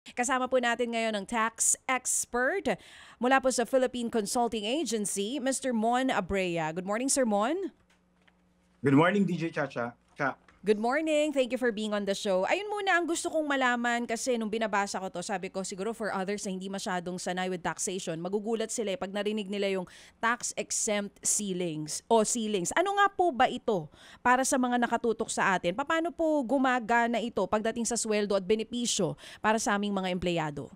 Kasama po natin ngayon ng tax expert mula po sa Philippine Consulting Agency, Mr. Mon Abrea. Good morning, Sir Mon. Good morning, DJ Chacha. Good morning. Thank you for being on the show. Ayun muna ang gusto kong malaman kasi nung binabasa ko to, sabi ko siguro for others na hindi masyadong sanay with taxation, magugulat sila pag narinig nila yung tax-exempt ceilings o ceilings. Ano nga po ba ito para sa mga nakatutok sa atin? Paano po gumagana ito pagdating sa sweldo at benepisyo para sa aming mga empleyado?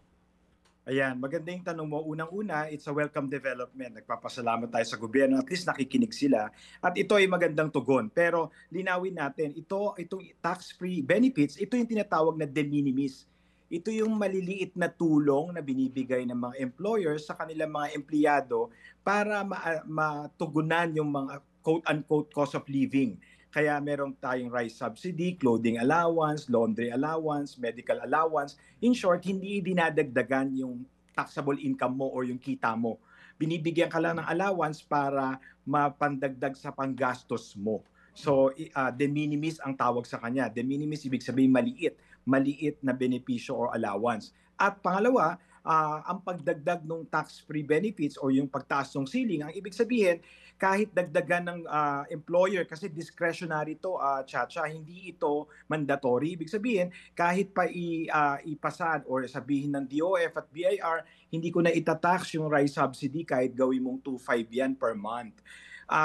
Ayan, maganda yung tanong mo. Unang-una, it's a welcome development. Nagpapasalamat tayo sa gobyerno. At least nakikinig sila. At ito ay magandang tugon. Pero linawin natin, itong tax-free benefits, ito yung tinatawag na de minimis. Ito yung maliliit na tulong na binibigay ng mga employers sa kanilang mga empleyado para matugunan yung mga quote-unquote cost of living. Kaya meron tayong rice subsidy, clothing allowance, laundry allowance, medical allowance. In short, hindi dinadagdagan yung taxable income mo or yung kita mo. Binibigyan ka lang ng allowance para mapandagdag sa panggastos mo. So, de minimis ang tawag sa kanya. De minimis ibig sabihin maliit. Maliit na benepisyo or allowance. At pangalawa, ang pagdagdag ng tax-free benefits o yung pagtaas ng ceiling, ang ibig sabihin, kahit dagdagan ng employer, kasi discretionary to, Chacha, hindi ito mandatory. Ibig sabihin, kahit pa ipasad or sabihin ng DOF at BIR, hindi ko na itatax yung rice subsidy kahit gawin mong 2.5 yan per month.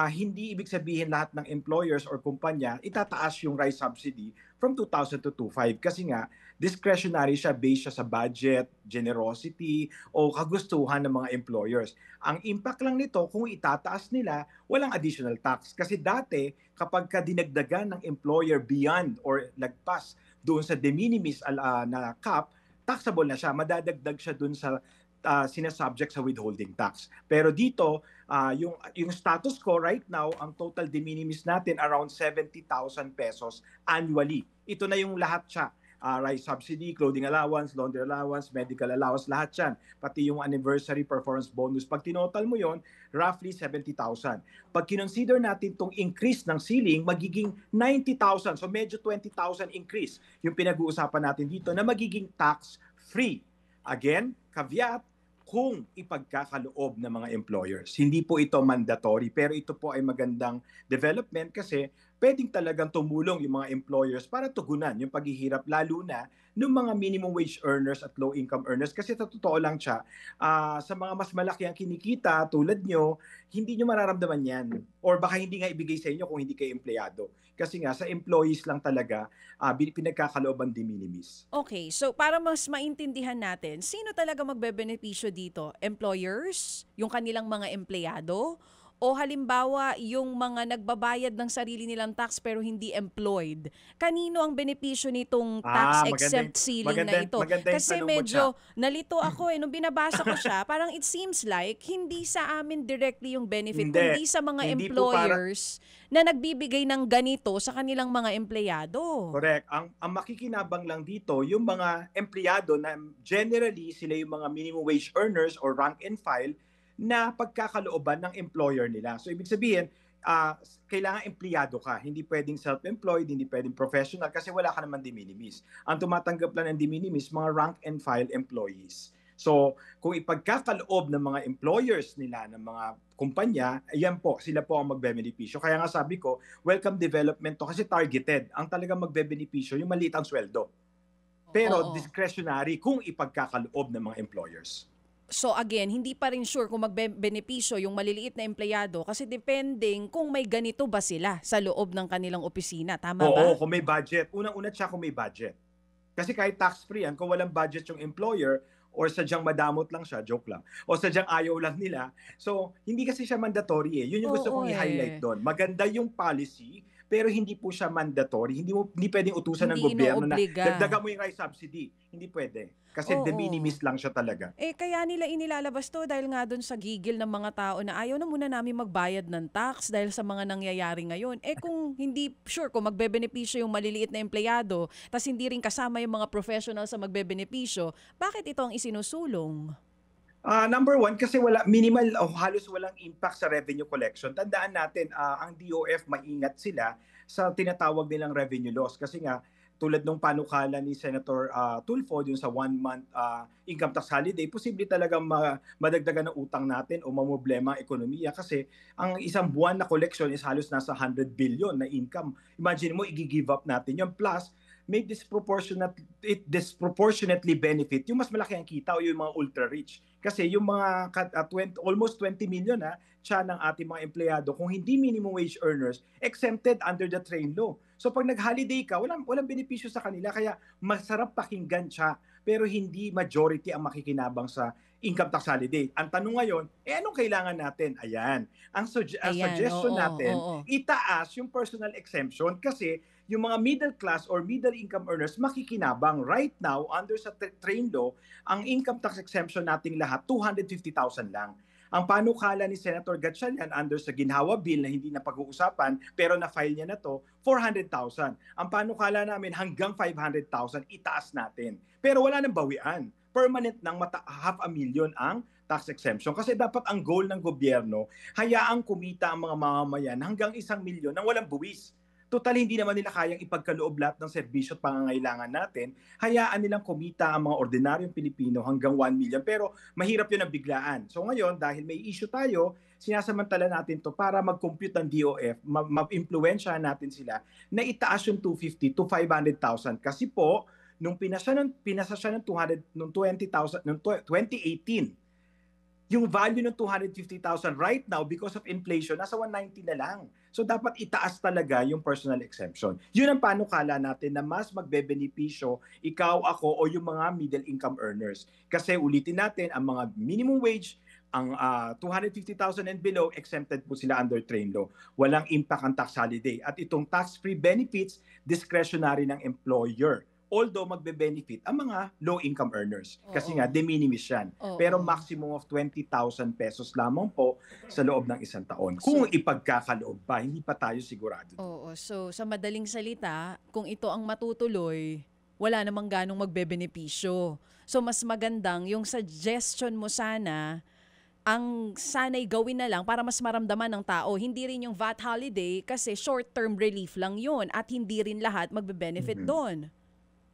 Hindi ibig sabihin lahat ng employers or kumpanya itataas yung rice subsidy from 2,000 to 2,500 kasi nga discretionary siya, based siya sa budget, generosity o kagustuhan ng mga employers. Ang impact lang nito kung itataas nila, walang additional tax. Kasi dati kapag dinagdagan ng employer beyond or lagpas doon sa de minimis na cap, taxable na siya, madadagdag siya doon sa sinasubject sa withholding tax. Pero dito, yung status ko right now, ang total de minimis natin around 70,000 pesos annually. Ito na yung lahat siya. Rice subsidy, clothing allowance, laundry allowance, medical allowance, lahat yan. Pati yung anniversary performance bonus. Pag tinotal mo yon, roughly 70,000. Pag kinonsider natin itong increase ng ceiling, magiging 90,000. So medyo 20,000 increase yung pinag-uusapan natin dito na magiging tax-free. Again, caveat, kung ipagkakaloob ng mga employers. Hindi po ito mandatory, pero ito po ay magandang development kasi pwedeng talagang tumulong yung mga employers para tugunan yung paghihirap, lalo na ng mga minimum wage earners at low income earners. Kasi sa totoo lang siya, sa mga mas malaki ang kinikita tulad nyo, hindi nyo mararamdaman yan. Or baka hindi nga ibigay sa inyo kung hindi kayo empleyado. Kasi nga sa employees lang talaga pinagkakalooban de minimis. Okay, so para mas maintindihan natin, sino talaga magbebenepisyo dito? Employers? Yung kanilang mga empleyado? O halimbawa, yung mga nagbabayad ng sarili nilang tax pero hindi employed? Kanino ang benepisyo nitong tax-exempt ceiling na ito? Maganda yung Kasi tanong mo, Cha. medyo nalito ako nung binabasa ko siya, parang it seems like hindi sa amin directly yung benefit, Hindi. kundi sa mga Hindi po para. employers na nagbibigay ng ganito sa kanilang mga empleyado. Correct. Ang makikinabang lang dito, yung mga empleyado na generally sila yung mga minimum wage earners or rank and file na pagkakalooban ng employer nila. So ibig sabihin, kailangan empleyado ka. Hindi pwedeng self-employed, hindi pwedeng professional kasi wala ka naman de minimis. Ang tumatanggap lang ng de minimis, mga rank and file employees. So, kung ipagkakaloob ng mga employers nila, ng mga kumpanya, ayan po, sila po ang magbebenepisyo. Kaya nga sabi ko, welcome development to kasi targeted. Ang talagang magbebenepisyo, yung maliit ang sweldo. Pero Oo. discretionary kung ipagkakaloob ng mga employers. So again, hindi pa rin sure kung magbebenepisyo yung maliliit na empleyado kasi depending kung may ganito ba sila sa loob ng kanilang opisina. Tama Oo, ba? kung may budget. Unang-una siya kung may budget. Kasi kahit tax-free yan, kung walang budget yung employer, or sadyang madamot lang siya, joke lang, o sadyang ayaw lang nila, so hindi kasi siya mandatory eh. Yun yung gusto Oo kong i-highlight eh. doon. Maganda yung policy, pero hindi po siya mandatory. Hindi pwedeng utusan ng Hindi gobyerno na inoobliga. dagdagan mo yung rice subsidy. Hindi pwede. Kasi de Oo. minimis lang siya talaga. Kaya nila inilalabas to dahil nga dun sa gigil ng mga tao na ayaw na muna namin magbayad ng tax dahil sa mga nangyayari ngayon. Kung hindi sure kung magbebenepisyo yung maliliit na empleyado, tas hindi rin kasama yung mga professional sa magbebenepisyo, bakit ito ang isinusulong? Number one, kasi minimal o halos walang impact sa revenue collection. Tandaan natin, ang DOF maingat sila sa tinatawag nilang revenue loss. Kasi nga, tulad ng panukala ni Senator Tulfo yung sa 1 month income tax holiday, posible talagang madagdagan ng utang natin o mamroblema ang ekonomiya kasi ang isang buwan na collection is halos nasa 100 billion na income. Imagine mo, i-give up natin yun. Plus, may disproportionately benefit yung mas malaki ang kita o yung mga ultra-rich. Kasi yung mga almost 20 million siya ng ating mga empleyado, kung hindi minimum wage earners, exempted under the train law. So pag nag-holiday ka, walang benepisyo sa kanila, kaya masarap pakinggan siya, pero hindi majority ang makikinabang sa income tax holiday. Ang tanong ngayon, anong kailangan natin? Ayan. Ang suggestion oo, natin, oo. itaas yung personal exemption kasi yung mga middle class or middle income earners makikinabang. Right now, under sa train law, ang income tax exemption nating lahat, 250,000 lang. Ang panukala ni Senator Gatchalian under sa ginhawa bill na hindi na pag-uusapan pero na-file niya na to, 400,000. Ang panukala namin hanggang 500,000 itaas natin. Pero wala nang bawian. Permanent nang 500,000 ang tax exemption. Kasi dapat ang goal ng gobyerno, hayaang kumita ang mga mamamayan hanggang 1,000,000 nang walang buwis. Total, hindi naman nila kayang ipagkaloob lahat ng serbisyo at pangangailangan natin. Hayaan nilang kumita ang mga ordinaryong Pilipino hanggang 1 million. Pero mahirap yun ang biglaan. So ngayon, dahil may issue tayo, sinasamantala natin to para mag-compute ang DOF, mag-impluensyahan natin sila na itaas yung 250 to 500,000. Kasi po, nung pinasa siya ng 20,000, nung 2018, yung value ng 250,000 right now because of inflation, nasa 190 na lang. So dapat itaas talaga yung personal exemption. Yun ang panukala natin na mas magbebenepisyo ikaw, ako o yung mga middle income earners. Kasi ulitin natin, ang mga minimum wage, ang 250,000 and below, exempted po sila under train law. Walang impact ang tax holiday. At itong tax-free benefits, discretionary ng employer. Although magbe-benefit ang mga low-income earners. Kasi nga, de minimis yan. Pero maximum of 20,000 pesos lamang po sa loob ng isang taon. Kung ipagkakaloob pa, hindi pa tayo sigurado. Oo. So, sa madaling salita, kung ito ang matutuloy, wala namang ganong magbebenepisyo. So, mas magandang yung suggestion mo sana, ang sana'y gawin na lang para mas maramdaman ng tao. Hindi rin yung VAT holiday kasi short-term relief lang yun at hindi rin lahat magbe-benefit doon.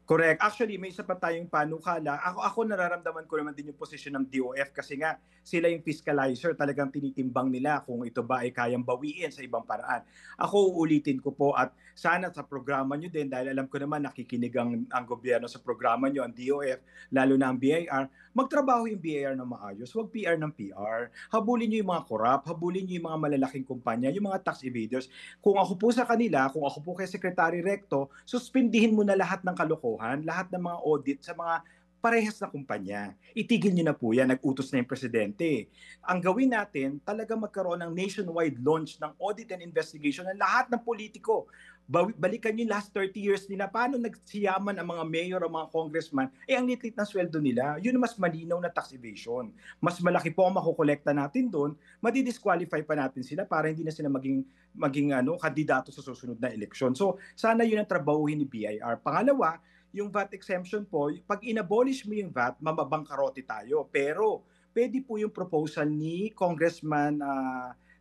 Correct. Actually, may isa pa tayong panukala. Ako nararamdaman ko naman din yung posisyon ng DOF kasi nga sila yung fiscalizer. Talagang tinitimbang nila kung ito ba ay kayang bawiin sa ibang paraan. Ako uulitin ko po at sana sa programa nyo din, dahil alam ko naman nakikinig ang gobyerno sa programa nyo, ang DOF, lalo na ang BIR, magtrabaho yung BIR na maayos. Huwag PR ng PR. Habulin nyo yung mga corrupt, habulin nyo yung mga malalaking kumpanya, yung mga tax evaders. Kung ako po sa kanila, kung ako po kay Secretary Recto, suspindihin mo na lahat ng kalokohan, lahat ng mga audit sa mga parehas na kumpanya. Itigil nyo na po yan, nag-utos na yung presidente. Ang gawin natin, talaga magkaroon ng nationwide launch ng audit and investigation ng lahat ng politiko. Balikan nyo yung last 30 years nila, paano nagsiyaman ang mga mayor o mga congressman, ang litlit na sweldo nila, yun mas malinaw na tax evasion. Mas malaki po ang makukolekta natin doon, madidisqualify pa natin sila para hindi na sila maging kandidato sa susunod na eleksyon. So, sana yun ang trabahuhin ni BIR. Pangalawa, yung VAT exemption po, pag inabolish mo yung VAT, mamabangkarote tayo. Pero pwede po yung proposal ni Congressman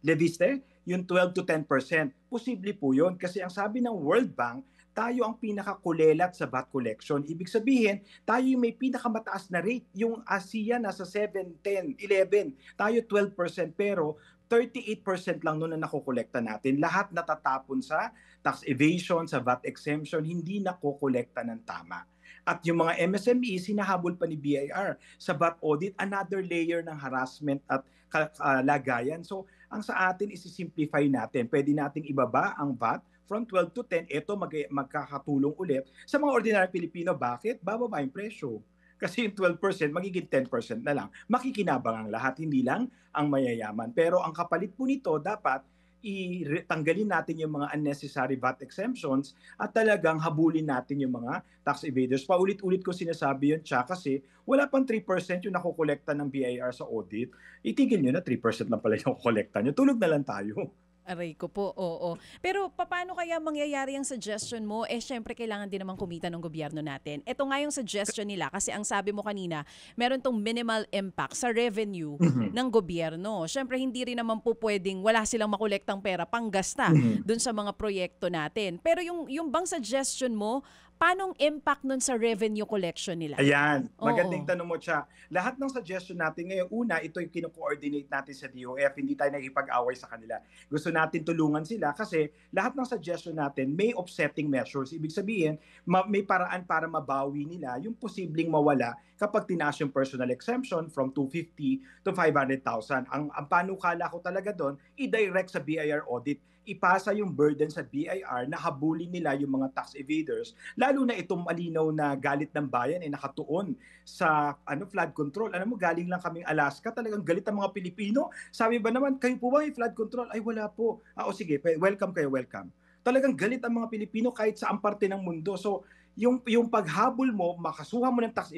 Leviste, yung 12 to 10%. Posible po yun kasi ang sabi ng World Bank, tayo ang pinakakulelat sa VAT collection. Ibig sabihin, tayo yung may pinakamataas na rate. Yung ASEAN nasa 7, 10, 11. Tayo 12%, pero 38% lang noon na nakokolekta natin. Lahat natatapon sa tax evasion, sa VAT exemption, hindi nakokolekta ng tama. At yung mga MSMEs, hinahabol pa ni BIR sa VAT audit, another layer ng harassment at lagayan. So, ang sa atin isi-simplify natin. Pwede nating ibaba ang VAT from 12 to 10. Ito magkakatulong ulit sa mga ordinary Pilipino. Bakit? Bababa yung presyo. Kasi yung 12% magiging 10% na lang. Makikinabang ang lahat, hindi lang ang mayayaman. Pero ang kapalit po nito, dapat tanggalin natin yung mga unnecessary VAT exemptions at talagang habulin natin yung mga tax evaders. Paulit-ulit ko sinasabi yun, kasi wala pang 3% yung nakukolekta ng BIR sa audit. Itigil nyo na, 3% lang pala yung nakukolekta nyo. Tulog na lang tayo. Aray ko po, oo. Pero paano kaya mangyayari ang suggestion mo? Syempre kailangan din naman kumita ng gobyerno natin. Ito nga yung suggestion nila kasi ang sabi mo kanina, meron tong minimal impact sa revenue ng gobyerno. Syempre hindi rin naman po pwedeng wala silang makolektang pera panggasta dun sa mga proyekto natin. Pero yung bang suggestion mo, Paanong impact nun sa revenue collection nila? Ayan, magandang Oo. tanong mo siya. Lahat ng suggestion natin ngayon, una, ito yung kino-coordinate natin sa DOF, hindi tayo nakikipag-away sa kanila. Gusto natin tulungan sila kasi lahat ng suggestion natin may offsetting measures. Ibig sabihin, may paraan para mabawi nila yung posibleng mawala kapag tinaas yung personal exemption from 250 to 500,000. Ang panukala ko talaga doon, i-direct sa BIR audit. Ipasa yung burden sa BIR na habulin nila yung mga tax evaders, lalo na itong malinaw na galit ng bayan nakatuon sa flood control. Alam mo, galing lang kaming Alaska, talagang galit ang mga Pilipino. Sabi ba naman, kayo po ba may flood control? Ay, wala po. O sige, welcome kayo, welcome. Talagang galit ang mga Pilipino kahit sa parte ng mundo. So, yung paghabol mo, makasuha mo ng tax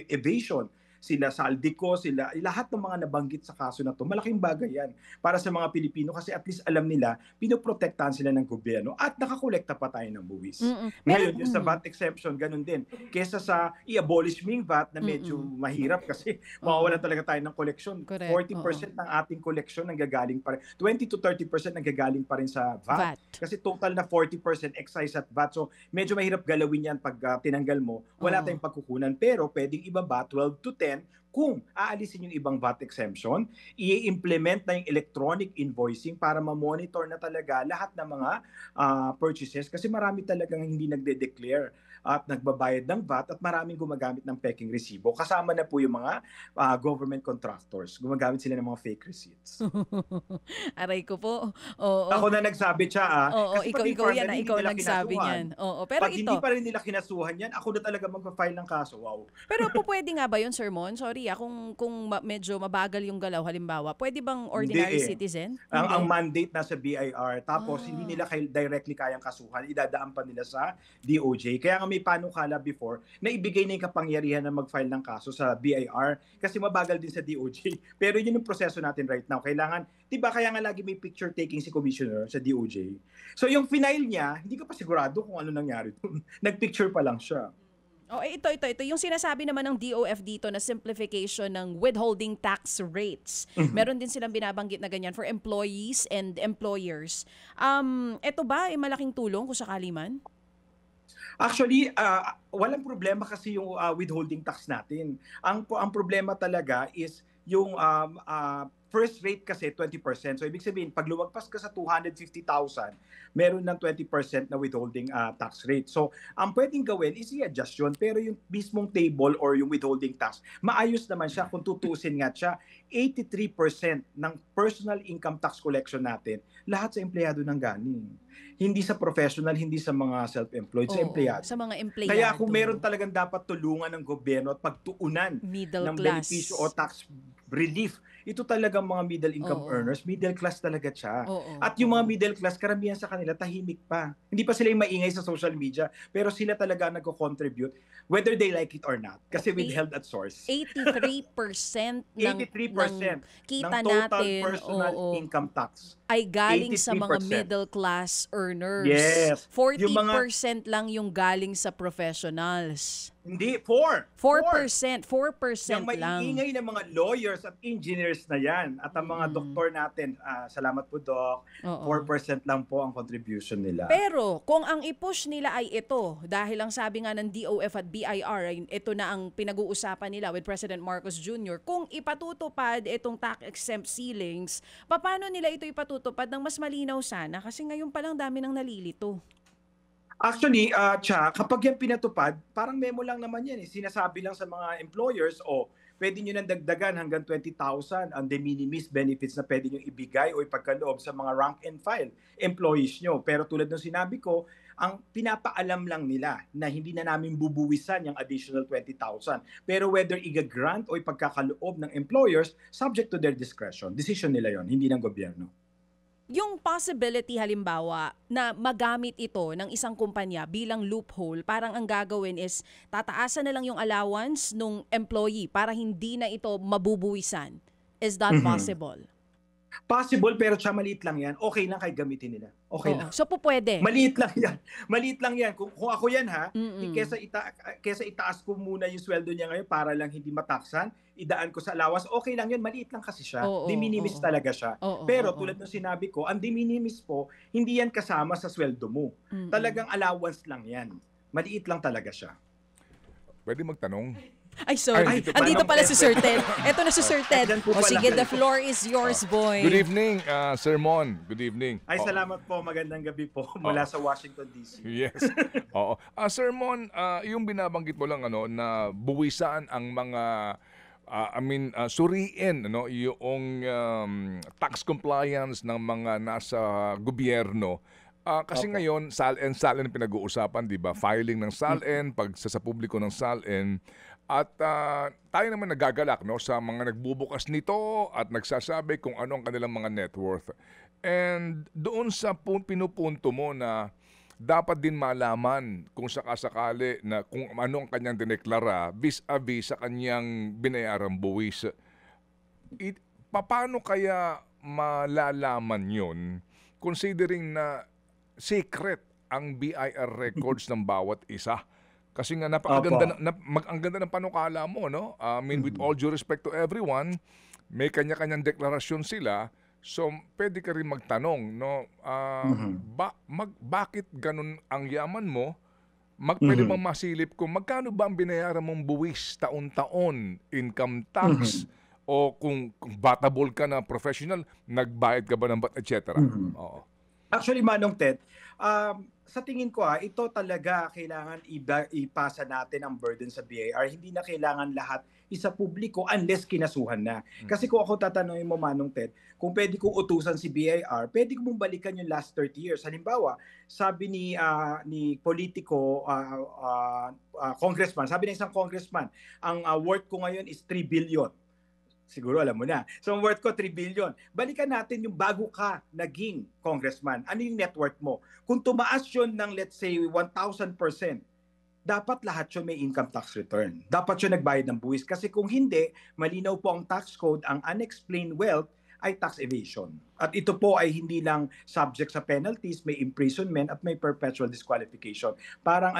evasion, sila Saldico, sila lahat ng mga nabanggit sa kaso na to, malaking bagay yan para sa mga Pilipino kasi at least alam nila pinoprotektahan sila ng gobyerno at nakakolekta pa tayo ng buwis. Pero Ngayon, yung sa VAT exemption, ganun din. Kesa sa i-abolish mo yung VAT na medyo mahirap kasi mawawalan talaga tayo ng koleksyon. Correct. 40% ng ating koleksyon nanggagaling pa rin, 20 to 30% nanggagaling pa rin sa VAT. Kasi total na 40% excise at VAT. So medyo mahirap galawin yan pag tinanggal mo. Wala tayong pagkukunan pero pwedeng ibaba 12 to 10 kung aalisin yung ibang VAT exemption, i-implement na yung electronic invoicing para ma-monitor na talaga lahat ng mga purchases kasi marami talagang hindi nagde-declare at nagbabayad ng VAT at maraming gumagamit ng peking resibo. Kasama na po yung mga government contractors. Gumagamit sila ng mga fake receipts. Aray ko po. Oo. Ako na nagsabi siya Oo, kasi ikaw yan, hindi ikaw nila nagsabi kinasuhan. niyan. Oo, pero Pag hindi pa rin nila kinasuhan yan, ako na talaga magpa-file ng kaso. Wow. Pero po pwede nga ba yun, Sir Mon? Sorry, kung medyo mabagal yung galaw, halimbawa, pwede bang ordinary Hindi citizen? Ang mandate nasa BIR, tapos hindi Ah. nila directly kayang kasuhan, idadaan pa nila sa DOJ. Kaya nga may panukala before na ibigay na yung kapangyarihan na mag-file ng kaso sa BIR kasi mabagal din sa DOJ. Pero yun yung proseso natin right now. Kailangan, di ba kaya nga lagi may picture taking si Commissioner sa DOJ. So yung final niya, hindi ka pa sigurado kung ano nangyari doon. Nag-picture pa lang siya. Oh, ito. Yung sinasabi naman ng DOF dito na simplification ng withholding tax rates. Meron din silang binabanggit na ganyan for employees and employers. Ito ba ay malaking tulong kung sakali man? Actually, walang problema kasi yung withholding tax natin. Ang problema talaga is yung first rate kasi 20%. So ibig sabihin, pag lumagpas ka sa 250,000, meron ng 20% na withholding tax rate. So ang pwedeng gawin is i-adjust yun. Pero yung mismong table or yung withholding tax, maayos naman siya kung tutuusin nga siya. 83% ng personal income tax collection natin, lahat sa empleyado nang galing. Hindi sa professional, hindi sa mga self-employed, sa empleyado. Sa mga empleyado. Kaya kung meron talagang dapat tulungan ng gobyerno at pagtuunan middle ng class benepisyo o tax relief, ito talagang mga middle income earners, middle class talaga siya. At yung mga middle class, karamihan sa kanila, tahimik pa. Hindi pa sila yung maingay sa social media, pero sila talaga nagko-contribute whether they like it or not. Kasi withheld at source. 83% ng 83% kita ng total natin personal income tax ay galing sa mga 83%. middle class earners. Yes. 40% Yung lang yung galing sa professionals. Hindi, 4%. 4% Yung lang. maiingay ng mga lawyers at engineers na yan at ang mga doktor natin, salamat po Doc, 4% lang po ang contribution nila. Pero kung ang i-push nila ay ito, dahil ang sabi nga ng DOF at BIR, ay ito na ang pinag-uusapan nila with President Marcos Jr., kung ipatutupad itong tax-exempt ceilings, paano nila ito ipatutupad ng mas malinaw sana? Kasi ngayon palang dami nang nalilito. Actually, kapag yan pinatupad, parang memo lang naman yan. Sinasabi lang sa mga employers, pwede nyo nang dagdagan hanggang 20,000 ang de minimis benefits na pwede nyo ibigay o ipagkaloob sa mga rank and file employees nyo. Pero tulad ng sinabi ko, ang pinapaalam lang nila na hindi na namin bubuwisan yung additional 20,000. Pero whether iga-grant o ipagkakaloob ng employers, subject to their discretion. Decision nila yon, hindi ng gobyerno. Yung possibility halimbawa na magamit ito ng isang kumpanya bilang loophole, parang ang gagawin is tataasan na lang yung allowance nung employee para hindi na ito mabubuwisan. Is that possible? Possible, pero maliit lang yan. Okay lang kahit gamitin nila. Okay lang. So po pwede. Maliit lang yan. Maliit lang yan. Kung ako yan kesa itaas ko muna yung sweldo niya ngayon para lang hindi mataksan, idaan ko sa allowance, okay lang yun. Maliit lang kasi siya. De minimis talaga siya. Pero tulad ng sinabi ko, ang de minimis po, hindi yan kasama sa sweldo mo. Talagang allowance lang yan. Maliit lang talaga siya. Pwede magtanong? Ay, sorry. Ay, dito Andito pala. pala si Sir Ted. Eto na si Sir Ted. Andyan po O pala. sige, the floor is yours, boy. Good evening, Sir Mon. Good evening. Ay, salamat po. Magandang gabi po mula sa Washington, D.C. Yes. Oo. Sir Mon, yung binabanggit mo lang na buwisan ang mga suriin yung tax compliance ng mga nasa gobyerno. Kasi Opo. ngayon, SALN pinag-uusapan, di ba? Filing ng SALN, sa publiko ng SALN. At tayo naman nagagalak sa mga nagbubukas nito at nagsasabi kung ano ang kanilang mga net worth. And doon sa pinupunto mo na dapat din malaman kung sakasakali na kung ano ang kanyang dineklara vis-a-vis sa kanyang binayarang buwis. Paano kaya malalaman yun considering na secret ang BIR records ng bawat isa? Kasi nga napakaganda ang ganda ng panukala mo, no? With all due respect to everyone, may kanya-kanyang deklarasyon sila. So, pwede ka rin magtanong, no? Bakit ganun ang yaman mo? Pwede bang masilip kung magkano ba ang binayaran mong buwis taon-taon, income tax, o kung batable ka na professional, nagbayad ka ba ng etc. Oo. Actually, Manong Ted, sa tingin ko ito talaga kailangan ipasa natin ang burden sa BIR. Hindi na kailangan lahat isa publiko unless kinasuhan na. Kasi kung ako tatanungin mo, Manong Ted, kung pwede kong utusan si BIR, pwede kong balikan yung last 30 years. Halimbawa, sabi ni politiko, congressman, sabi ng isang congressman, ang worth ko ngayon is 3 billion. Siguro alam mo na. So, ang worth ko 3 billion. Balikan natin yung bago ka naging congressman. Ano yung net worth mo? Kung tumaas yun ng let's say 1,000%, dapat lahat yun may income tax return. Dapat yun nagbayad ng buwis. Kasi kung hindi, malinaw po ang tax code, ang unexplained wealth ay tax evasion. At ito po ay hindi lang subject sa penalties, may imprisonment at may perpetual disqualification. Parang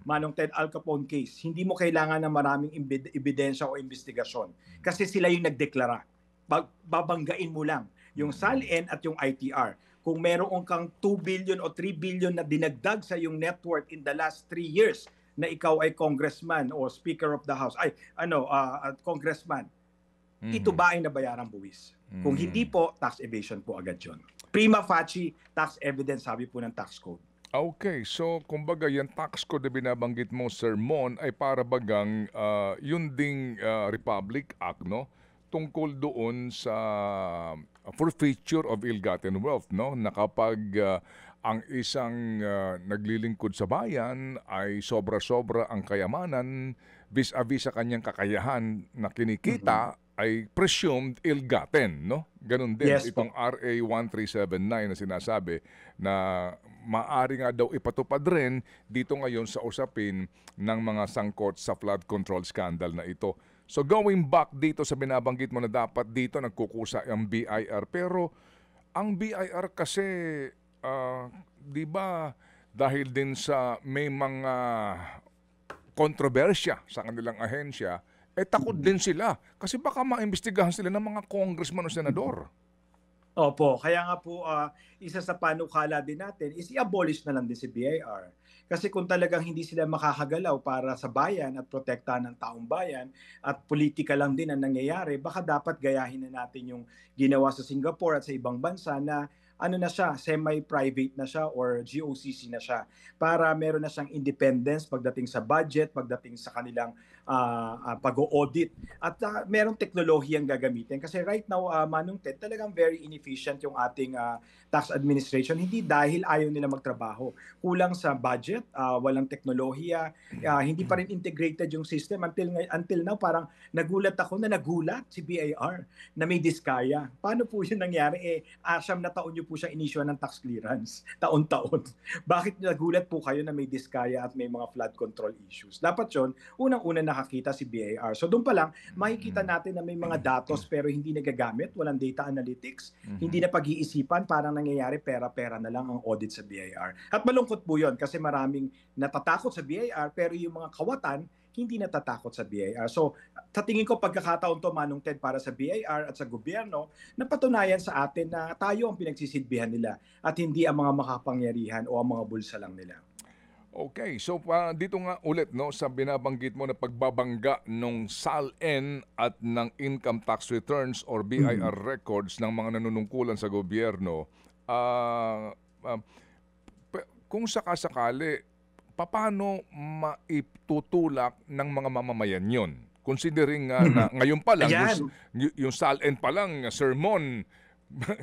Manong Ted, Al Capone case, hindi mo kailangan ng maraming ebidensya o investigasyon kasi sila yung nagdeklara. Babanggain mo lang yung SALN at yung ITR. Kung meron kang 2 billion o 3 billion na dinagdag sa yung net worth in the last 3 years na ikaw ay congressman o speaker of the house, congressman, ito ba ay nabayarang buwis? Kung hindi po, tax evasion po agad yun. Prima facie tax evidence, sabi po ng tax code. Okay, so kumbaga yung tax code na binabanggit mo, Sir Mon, ay para bagang yun ding Republic Act, no? Tungkol doon sa forfeiture of ill-gotten wealth, no? Na kapag ang isang naglilingkod sa bayan ay sobra-sobra ang kayamanan vis-a-vis sa kanyang kakayahan na kinikita, ay presumed ill-gotten, no? Ganun din Yes, itong RA 1379 na sinasabi na maaari nga daw ipatupad rin dito ngayon sa usapin ng mga sangkot sa flood control scandal na ito. So going back dito sa binabanggit mo na dapat dito nagkukusa ang BIR, pero ang BIR kasi di ba dahil din sa may mga kontrobersya sa kanilang ahensya, takot din sila kasi baka maimbestigahan sila ng mga congressman o senador. Opo, kaya nga po isa sa panukala din natin is i-abolish na lang din si BIR. Kasi kung talagang hindi sila makakagalaw para sa bayan at protektahan ng taong bayan at politika lang din ang nangyayari, baka dapat gayahin na natin yung ginawa sa Singapore at sa ibang bansa na na siya, semi-private na siya or GOCC na siya para meron na siyang independence pagdating sa budget, pagdating sa kanilang pag-audit at merong teknolohiyang gagamitin. Kasi right now, Manong Ted, talagang very inefficient yung ating tax administration. Hindi dahil ayaw nila magtrabaho. Kulang sa budget, walang teknolohiya, hindi pa rin integrated yung system. Until now, parang nagulat si BIR na may diskaya. Paano po yun nangyari? 9 na taon nyo po siya inisyuan ng tax clearance, taon-taon. Bakit nagulat po kayo na may diskaya at may mga flood control issues? Dapat yun, unang-una nakakita si BIR. So doon pa lang, makikita natin na may mga datos pero hindi nagagamit, walang data analytics, hindi na pag-iisipan, parang nangyayari pera-pera na lang ang audit sa BIR. At malungkot po yun kasi maraming natatakot sa BIR pero yung mga kawatan, hindi natatakot sa BIR. So, sa tingin ko pagkakataon to, Manong Ted, para sa BIR at sa gobyerno, napatunayan sa atin na tayo ang pinagsisilbihan nila at hindi ang mga makapangyarihan o ang mga bulsa lang nila. Okay, so dito nga ulit no sa binabanggit mo na pagbabangga ng SALN at ng income tax returns or Mhm. BIR records ng mga nanunungkulan sa gobyerno. ah, ah, kung sakasakali, paano maitutulak ng mga mamamayan yon? Considering nga na ngayon pa lang Ayan, yung SALN pa lang sermon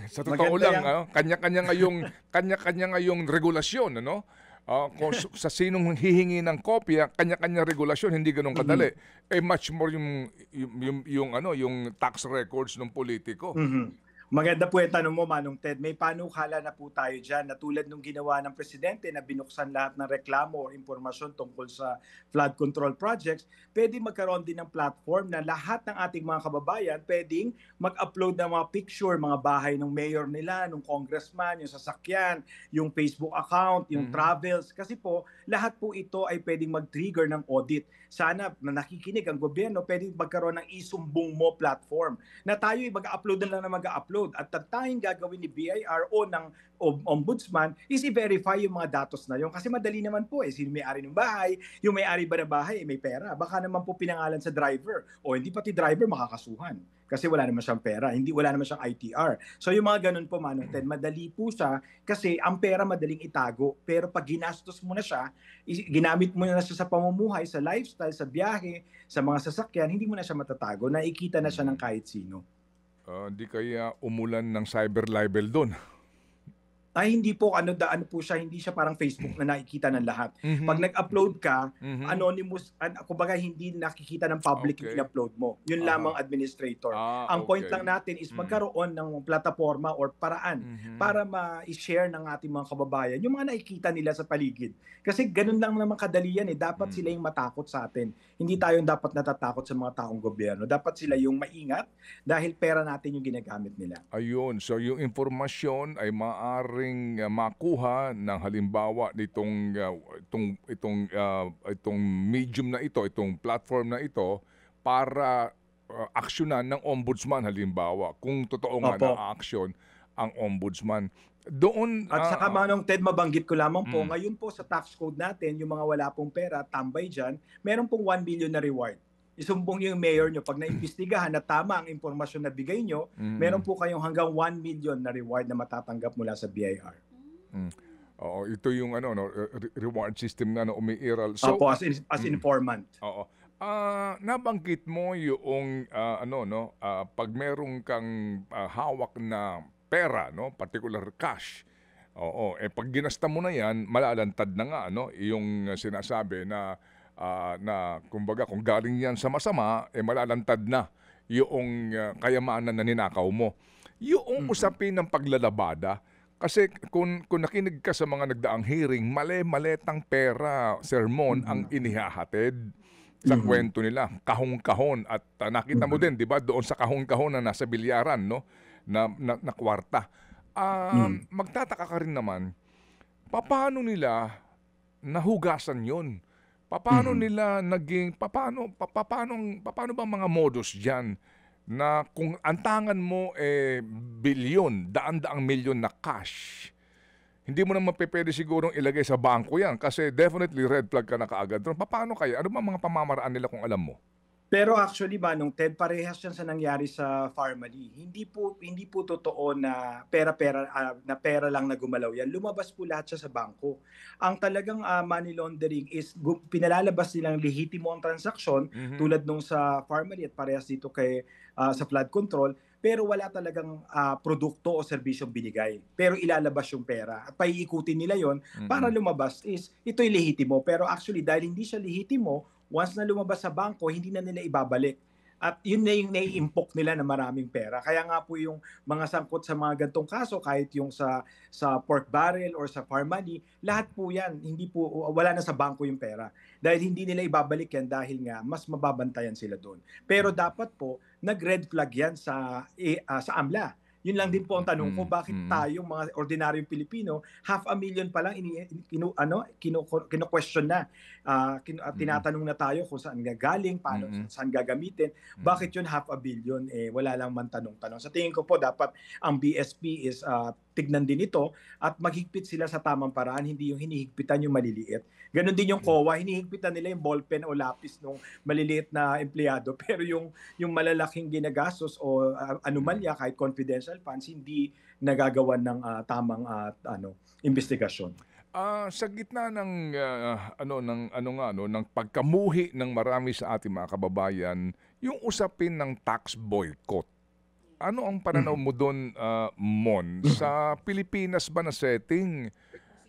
sa totoo maganda lang yang kanya-kanya ngayong regulasyon ano. Kung sa sinong hihingi ng kopya, kanya-kanya regulasyon, hindi ganoon mhm, kadali. Much more yung tax records ng politiko. mhm. Maganda po yung tanong mo, Manong Ted. May panukala na po tayo dyan na tulad nung ginawa ng Presidente na binuksan lahat ng reklamo o impormasyon tungkol sa flood control projects, pwede magkaroon din ng platform na lahat ng ating mga kababayan pwedeng mag-upload ng mga picture, mga bahay ng mayor nila, ng congressman, yung sasakyan, yung Facebook account, yung Mhm. travels. Kasi po, lahat po ito ay pwedeng mag-trigger ng audit. Sana na nakikinig ang gobyerno, pwedeng magkaroon ng isumbong mo platform na tayo ay mag-upload na lang na mag-upload at ang tanging gagawin ni BIR o ng ombudsman is i-verify yung mga datos na yun kasi madali naman po sino may-ari ng bahay, yung may-ari ba ng bahay may pera, baka naman po pinangalan sa driver o hindi pati driver makakasuhan kasi wala naman siyang pera, hindi wala naman siyang ITR. So yung mga ganun po, Manong Ted, madali po siya kasi ang pera madaling itago pero pag ginastos mo na siya, ginamit mo na siya sa pamumuhay, sa lifestyle, sa biyahe, sa mga sasakyan, hindi mo na siya matatago, nakikita na siya ng Mm. kahit sino. Di kaya umulan ng cyber libel doon? Ay hindi po ano po siya, hindi siya parang Facebook na nakikita ng lahat. Pag Mhm. nag-upload ka, Mhm. anonymous, kumbaga hindi nakikita ng public yung Okay. in-upload mo. Yun lamang Aha. administrator. Ang point lang Okay. natin is Mm. magkaroon ng plataforma or paraan Mhm. para ma-share ng ating mga kababayan yung mga nakikita nila sa paligid. Kasi ganun lang naman kadali yan Dapat sila Mm. yung matakot sa atin. Hindi tayo yung dapat natatakot sa mga taong gobyerno. Dapat sila yung maingat dahil pera natin yung ginagamit nila. Ayun, so yung impormasyon ay maaring makuha ng halimbawa nitong itong medium na ito, itong platform na ito para aksyonan ng ombudsman halimbawa kung totoo nga Opo. na aaksyon ang ombudsman. Doon At saka Manong Ted, mabanggit ko lamang po, mm, ngayon po sa tax code natin, yung mga wala pong pera, tambay dyan, meron pong 1 million na reward. Isumbong yung mayor nyo. Pag naimbestigahan na tama ang impormasyon na bigay nyo, meron mm, po kayong hanggang 1 million na reward na matatanggap mula sa BIR. mm. Oo, ito yung ano no reward system na umiiral. So Opo, as mm. informant. Oo. Nabanggit mo yung ano no, pag merong kang hawak na pera no, particular cash. Oo, pag ginasta mo na 'yan, malalantad na nga no, yung sinasabi na kumbaga kung galing 'yan sa masama, malalantad na yung kayamanan na ninakaw mo. Yung Mhm. usapin ng paglalabada, kasi kung nakinig ka sa mga nagdaang hearing, mali-maletang pera, sermon ang Mhm. inihahatid sa Mhm. kwento nila, kahong-kahon at nakita mo Mhm. din 'di ba doon sa kahong-kahon na nasa bilyaran no na kwarta. Mhm. Magtataka ka rin naman, papaano nila nahugasan 'yon? Papaano Mhm. nila naging papaano ba mga modus diyan na kung ang tangan mo bilyon, daan-daang milyon na cash, hindi mo naman pupuwede sigurong ilagay sa bangko 'yan kasi definitely red flag ka na kaagad do'n. Papaano kaya? Ano bang mga pamamaraan nila kung alam mo? Pero actually Manong Ted, parehas yan sa nangyari sa Pharmally. Hindi po totoo na pera lang na gumalaw yan. Lumabas po lahat siya sa bangko. Ang talagang money laundering is pinalalabas nilang lehitimo ang transaksyon Mhm, tulad nung sa Pharmally at parehas dito kay sa flood control, pero wala talagang produkto o serbisyong binigay. Pero ilalabas yung pera at paiikutin nila yon para mm. lumabas is ito'y lehitimo. Pero actually dahil hindi siya lehitimo, once na lumabas sa bangko, hindi na nila ibabalik. At yun na yung nai-impok nila na maraming pera. Kaya nga po yung mga sangkot sa mga gantong kaso, kahit yung sa pork barrel or sa farm money, lahat po yan, hindi po, wala na sa bangko yung pera. Dahil hindi nila ibabalik yan dahil nga mas mababantayan sila doon. Pero dapat po, nag-red flag yan sa AMLA. Yun lang din po ang tanong ko, Mm, bakit mm, tayong mga ordinaryong Pilipino, 500,000 pa lang kino-question na. mm, Tinatanong na tayo kung saan gagaling, paano mm, saan gagamitin. mm. Bakit yun 500,000,000 wala lang man tanong-tanong. Sa tingin ko po dapat ang BSP is tignan din ito at maghigpit sila sa tamang paraan, hindi yung hinihigpitan yung maliliit. Ganon din yung COA, hinihigpitan nila yung ballpen o lapis ng maliliit na empleyado pero yung malalaking ginagastos o anomalya kahit confidential funds hindi nagagawan ng tamang investigasyon. Sa gitna ng ng pagkamuhi ng marami sa ating mga kababayan, yung usapin ng tax boycott. Ano ang pananaw mo doon, Mon? Sa Pilipinas ba na setting,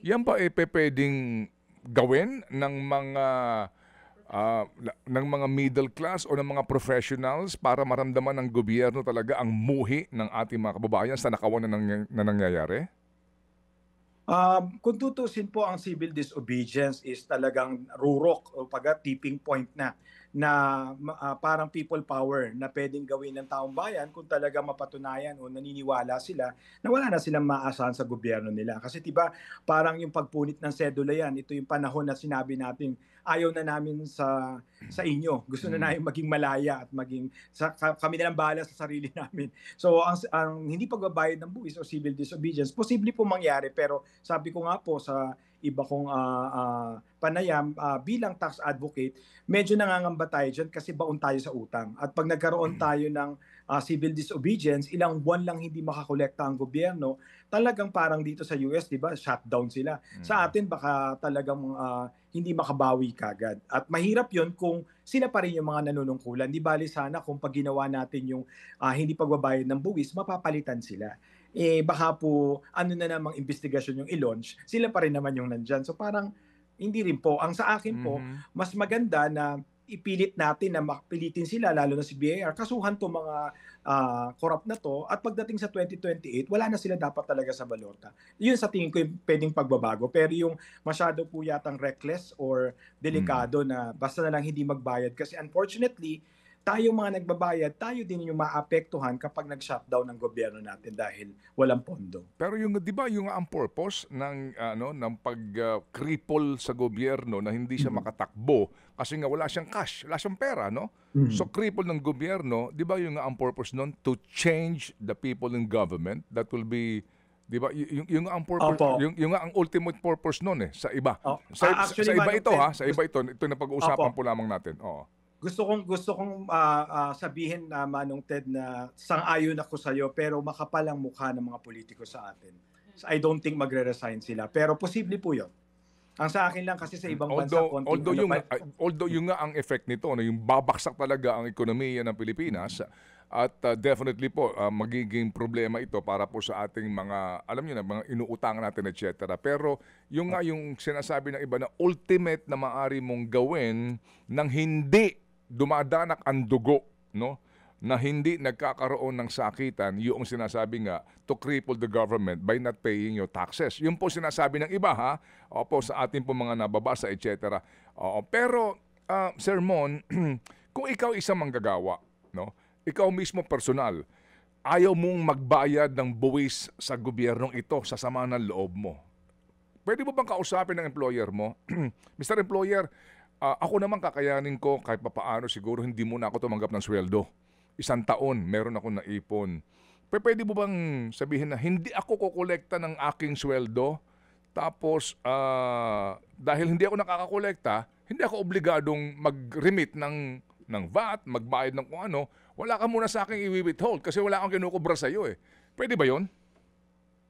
yan ba pwedeng gawin ng mga middle class o ng mga professionals para maramdaman ng gobyerno talaga ang muhi ng ating mga kababayan sa nakawan na nangyayari? Kung tutusin po ang civil disobedience is talagang rurok o tipping point na parang people power na pwedeng gawin ng taong bayan kung talaga mapatunayan o naniniwala sila na wala na silang maasahan sa gobyerno nila. Kasi 'di ba parang yung pagpunit ng sedula yan, ito yung panahon na sinabi natin ayaw na namin sa inyo. Gusto na namin maging malaya at kami na lang bahala sa sarili namin. So ang hindi pagbabayad ng buwis o civil disobedience, posible po mangyari pero sabi ko nga po sa iba kong panayam bilang tax advocate, medyo nangangamba tayo dyan kasi baon tayo sa utang. At pag nagkaroon tayo ng civil disobedience, ilang buwan lang hindi makakolekta ang gobyerno, talagang parang dito sa US, di ba, shutdown sila. Sa atin, baka talagang hindi makabawi kagad. At mahirap yon kung sila pa rin yung mga nanunungkulan. Di bali sana kung pag ginawa natin yung hindi pagbabayad ng buwis, mapapalitan sila. Baka po ano na namang investigasyon yung i-launch, sila pa rin naman yung nandyan. So parang hindi rin po. Ang sa akin po, mas maganda na ipilit natin na mapilitin sila, lalo na si BIR, kasuhan to mga corrupt na to at pagdating sa 2028, wala na sila dapat talaga sa balota. Yun sa tingin ko yung pwedeng pagbabago. Pero yung masyado po yatang reckless or delikado na basta na lang hindi magbayad kasi unfortunately, tayo mga nagbabayad, tayo din yung maapektuhan kapag nag-shutdown ng gobyerno natin dahil walang pondo. Pero yung 'di ba yung ang purpose ng pag-cripple sa gobyerno na hindi siya makatakbo kasi nga wala siyang cash, wala siyang pera, no? So cripple ng gobyerno, 'di ba yung ang purpose nun to change the people in government that will be 'di ba yung ang purpose yung ang ultimate purpose nun sa iba. Sa iba ito sa iba ito na pag-uusapan po lamang natin. Oo. Gusto kong sabihin na Manong Ted na sang-ayon ako sa iyo pero makapal ang mukha ng mga politiko sa atin. So I don't think magre-resign sila pero posible po 'yon. Ang sa akin lang kasi sa ibang bansa although yung nga ang effect nito yung babaksak talaga ang ekonomiya ng Pilipinas at definitely po magiging problema ito para po sa ating mga alam niyo na mga inuutangan natin etc. Pero yung sinasabi ng iba na ultimate na maaari mong gawin nang hindi dumadanak ang dugo, no? Na hindi nagkakaroon ng sakitan, yung sinasabi nga to cripple the government by not paying your taxes. Yun po sinasabi ng iba opo sa ating po mga nababasa etc. Pero Sir Mon, kung ikaw isang manggagawa, no? Ikaw mismo personal, ayaw mong magbayad ng buwis sa gobyernong ito sa sama ng loob mo. Pwede mo bang kausapin ng employer mo? Mr. Employer, ako naman kakayanin ko kahit papaano siguro hindi muna ako tumanggap ng sweldo. 1 taon, meron akong naipon. Pwede mo bang sabihin na hindi ako kukolekta ng aking sweldo tapos dahil hindi ako nakakakolekta, hindi ako obligadong mag-remit ng VAT, magbayad ng kung ano, wala ka muna sa akin i-withhold kasi wala akong kinukubra sa iyo Pwede ba 'yon?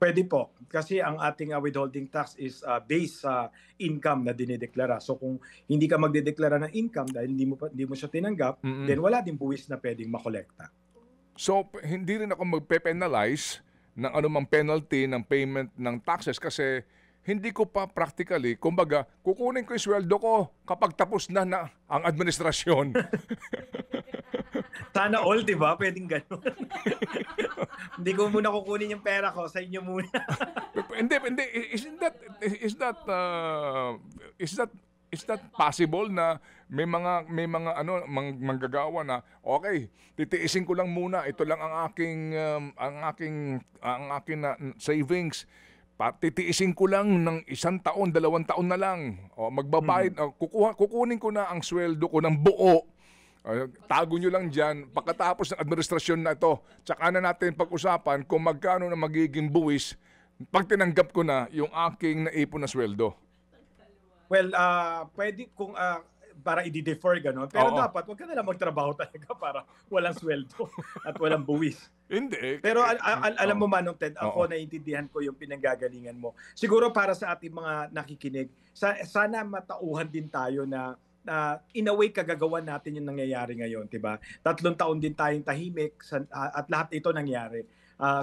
Pwede po. Kasi ang ating withholding tax is based sa income na dinideklara. So kung hindi ka magdedeklara ng income dahil hindi mo siya tinanggap, then wala din buwis na pwedeng makolekta. So hindi rin ako magpe-penalize ng anumang penalty ng payment ng taxes kasi hindi ko pa practically, kumbaga, kukunin ko yung sweldo ko kapag tapos na ang administrasyon. Sana all, di ba? Pwedeng gano'n. Hindi ko muna kukunin yung pera ko, sa inyo muna. Hindi. Is that possible na may mga manggagawa na okay, titiisin ko lang muna, ito lang ang aking savings. Titiisin ko lang ng 1 taon, 2 taon na lang. Magbabayad, kukunin ko na ang sweldo ko ng buo. Tago nyo lang dyan, pagkatapos ng administrasyon na ito, tsaka na natin pag-usapan kung magkano na magiging buwis pag tinanggap ko na yung aking naipon na sweldo? Well, pwede kung para i-defer gano'n. Pero Oo. dapat wag ka na lang magtrabaho talaga para walang sweldo at walang buwis. Hindi. Pero alam mo Manong Ted, Oo. ako naiintindihan ko yung pinanggagalingan mo. Siguro para sa ating mga nakikinig, sana matauhan din tayo na in a way kagagawan natin yung nangyayari ngayon, 'di ba? 3 taon din tayong tahimik at lahat ito nangyari.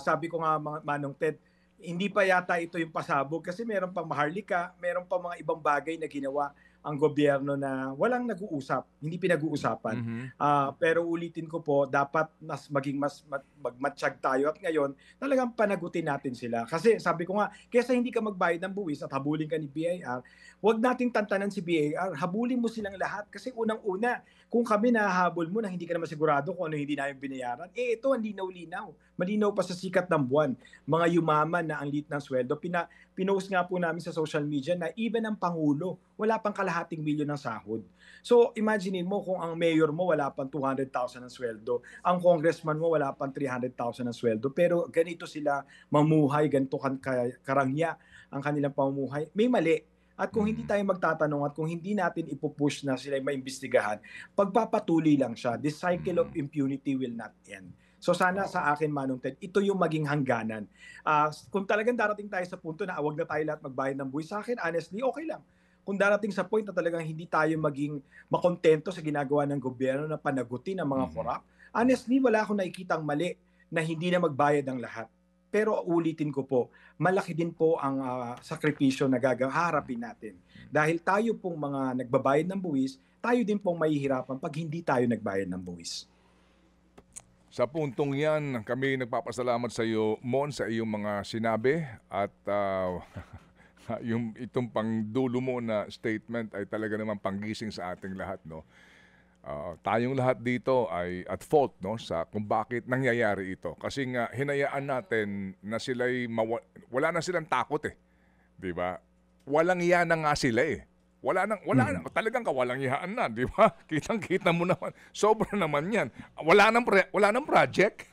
Sabi ko nga Manong Ted, hindi pa yata ito yung pasabog kasi meron pang Maharlika, meron pang mga ibang bagay na ginawa ang gobyerno na walang nag-uusap, hindi pinag-uusapan. Pero ulitin ko po, dapat maging mas magmatsyag tayo at ngayon talagang panagutin natin sila. Kasi sabi ko nga, kaysa hindi ka magbayad ng buwis at habulin ka ni BIR, huwag nating tantanan si BIR, habulin mo silang lahat. Kasi unang-una, kung kami nahahabol mo na hindi ka naman sigurado kung ano hindi namin binayaran, ito ang linaw-linaw. Malinaw pa sa sikat ng buwan. Mga yumaman na ang liit ng sweldo, pinost nga po namin sa social media na even ang Pangulo, wala pang kalahating milyon ng sahod. So imagine mo kung ang mayor mo wala pang 200,000 ng sweldo, ang congressman mo wala pang 300,000 ng sweldo, pero ganito sila mamuhay, ganito karangya ang kanilang pamumuhay, may mali. At kung hindi tayo magtatanong at kung hindi natin ipupush na sila maimbestigahan, pagpapatuloy lang siya. This cycle of impunity will not end. So sana sa akin, Manong Ted, ito yung maging hangganan. Kung talagang darating tayo sa punto na wag na tayo lahat magbayad ng buwis, sa akin, honestly, okay lang. Kung darating sa point na talagang hindi tayo maging makontento sa ginagawa ng gobyerno na panagutin ang mga korap, honestly, wala akong nakikitang mali na hindi na magbayad ang lahat. Pero ulitin ko po, malaki din po ang sakripisyo na haharapin natin. Dahil tayo pong mga nagbabayad ng buwis, tayo din pong mahihirapan pag hindi tayo nagbayad ng buwis. Sa puntong yan, kami nagpapasalamat sa iyo, Mon, sa iyong mga sinabi at yung itong pangdulo mo na statement ay talaga naman panggising sa ating lahat, no? Tayong lahat dito ay at fault, no, sa kung bakit nangyayari ito. Kasi nga hinayaan natin na sila'y wala na silang takot eh. 'Di ba? Walang iya na nga sila eh. Wala na, talagang kawalang iyaan na, 'di ba? Kitang-kita mo naman. Sobra naman 'yan. Wala nang project.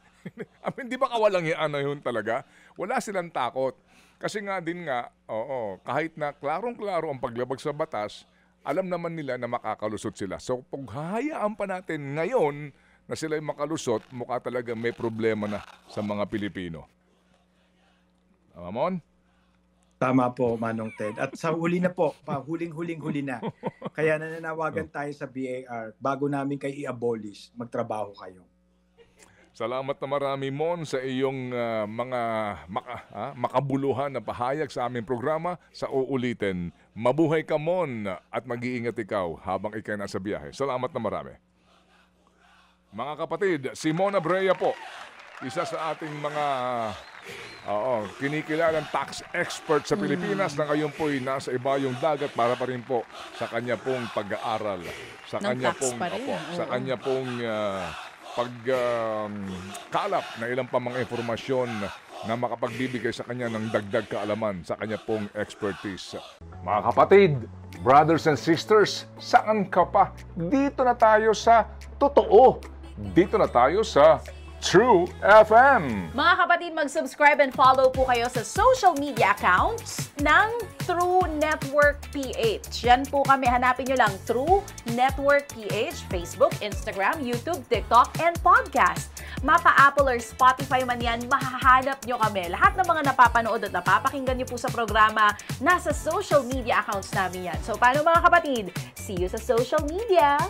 I mean, 'di ba kawalang iyaan na 'yun talaga? Wala silang takot. Kasi nga din nga, kahit na klarong-klaro ang paglabag sa batas, alam naman nila na makakalusot sila. So, pag hahayaan pa natin ngayon na sila'y makalusot, mukha talaga may problema na sa mga Pilipino. Tama, Mon? Tama po, Manong Ted. At sa huli na po, huling-huli na. Kaya nananawagan tayo sa BIR, bago namin kayo i-abolish, magtrabaho kayo. Salamat na marami, Mon, sa iyong mga makabuluhan na pahayag sa aming programa. Sa uulitin, mabuhay ka, Mon, at mag-iingat ikaw habang ikay nasa biyahe. Salamat na marami. Mga kapatid, si Mon Abrea po, isa sa ating mga kinikilalang tax expert sa Pilipinas na ngayon po'y nasa ibayong dagat para pa rin po sa kanya pong pag-aaral. Sa kanya pong pagkalap na ilang pa mga informasyon na makapagbibigay sa kanya ng dagdag kaalaman sa kanya pong expertise. Mga kapatid, brothers and sisters, saan ka pa? Dito na tayo sa totoo. Dito na tayo sa True FM. Mga kapatid, mag-subscribe and follow po kayo sa social media accounts ng True Network PH. Yan po kami. Hanapin nyo lang True Network PH, Facebook, Instagram, YouTube, TikTok, and podcast. Mapa Apple or Spotify man yan, mahahanap nyo kami. Lahat ng mga napapanood at napapakinggan nyo po sa programa, nasa social media accounts namin yan. So, paano mga kapatid? See you sa social media!